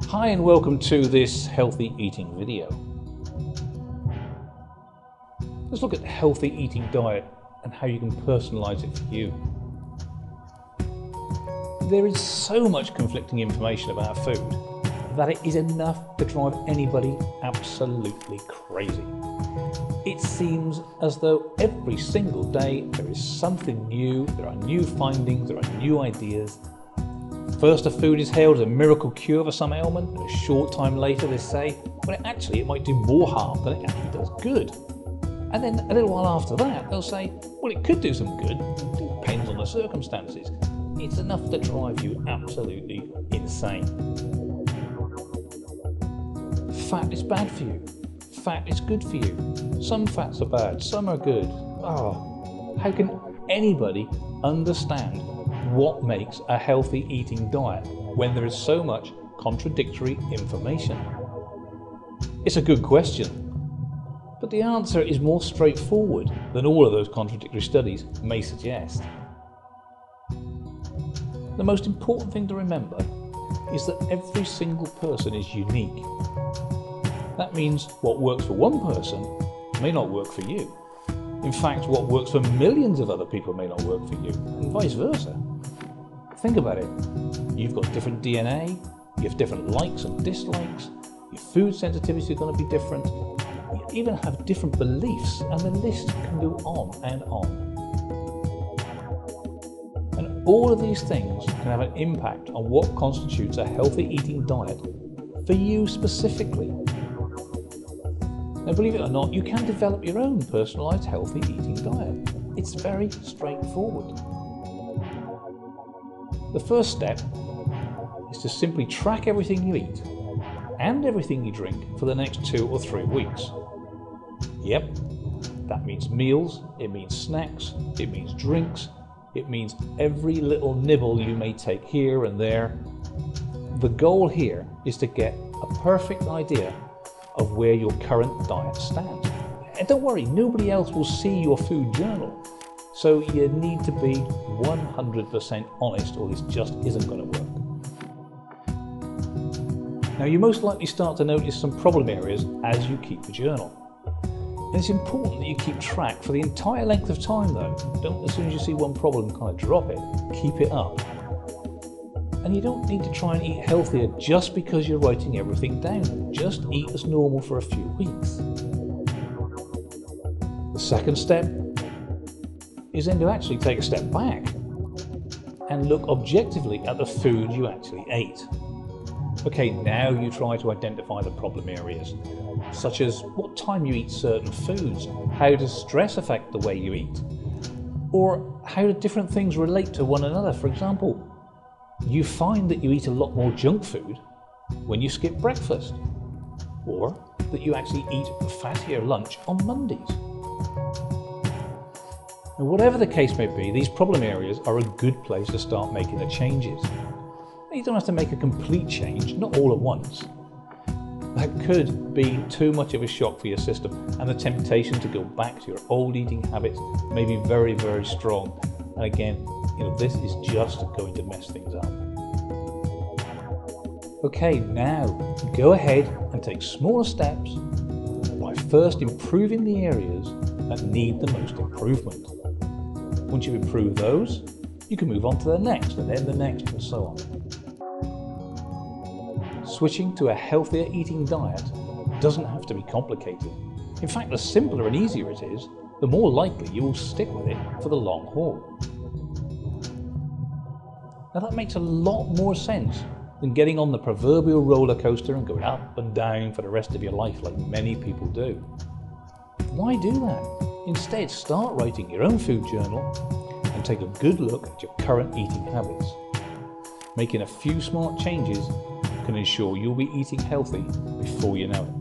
Hi and welcome to this healthy eating video. Let's look at the healthy eating diet and how you can personalize it for you. There is so much conflicting information about food that it is enough to drive anybody absolutely crazy. It seems as though every single day there is something new, there are new findings, there are new ideas. First, a food is hailed as a miracle cure for some ailment, and a short time later they say, well, it might do more harm than it actually does good. And then a little while after that, they'll say, well, it could do some good, it depends on the circumstances. It's enough to drive you absolutely insane. Fat is bad for you. Fat is good for you. Some fats are bad, some are good. Oh, how can anybody understand what makes a healthy eating diet when there is so much contradictory information? It's a good question, but the answer is more straightforward than all of those contradictory studies may suggest. The most important thing to remember is that every single person is unique. That means what works for one person may not work for you. In fact, what works for millions of other people may not work for you, and vice versa. Think about it. You've got different DNA, you have different likes and dislikes, your food sensitivities are going to be different, you even have different beliefs, and the list can go on and on. And all of these things can have an impact on what constitutes a healthy eating diet for you specifically. Now, believe it or not, you can develop your own personalised healthy eating diet. It's very straightforward. The first step is to simply track everything you eat and everything you drink for the next 2 or 3 weeks. Yep, that means meals, it means snacks, it means drinks, it means every little nibble you may take here and there. The goal here is to get a perfect idea of where your current diet stands. And don't worry, nobody else will see your food journal. So you need to be 100% honest or this just isn't going to work. Now, you most likely start to notice some problem areas as you keep the journal. And it's important that you keep track for the entire length of time though. Don't, as soon as you see one problem, kind of drop it. Keep it up. And you don't need to try and eat healthier just because you're writing everything down. Just eat as normal for a few weeks. The second step is then to actually take a step back and look objectively at the food you actually ate. Okay, now you try to identify the problem areas, such as what time you eat certain foods, how does stress affect the way you eat, or how do different things relate to one another. For example, you find that you eat a lot more junk food when you skip breakfast, or that you actually eat a fattier lunch on Mondays. Now, whatever the case may be, these problem areas are a good place to start making the changes. You don't have to make a complete change, not all at once. That could be too much of a shock for your system, and the temptation to go back to your old eating habits may be very, very strong. And again, this is just going to mess things up. Okay, now go ahead and take smaller steps by first improving the areas that need the most improvement. Once you've improved those, you can move on to the next, and then the next, and so on. Switching to a healthier eating diet doesn't have to be complicated. In fact, the simpler and easier it is, the more likely you will stick with it for the long haul. Now, that makes a lot more sense than getting on the proverbial roller coaster and going up and down for the rest of your life like many people do. Why do that? Instead, start writing your own food journal and take a good look at your current eating habits. Making a few smart changes can ensure you'll be eating healthy before you know it.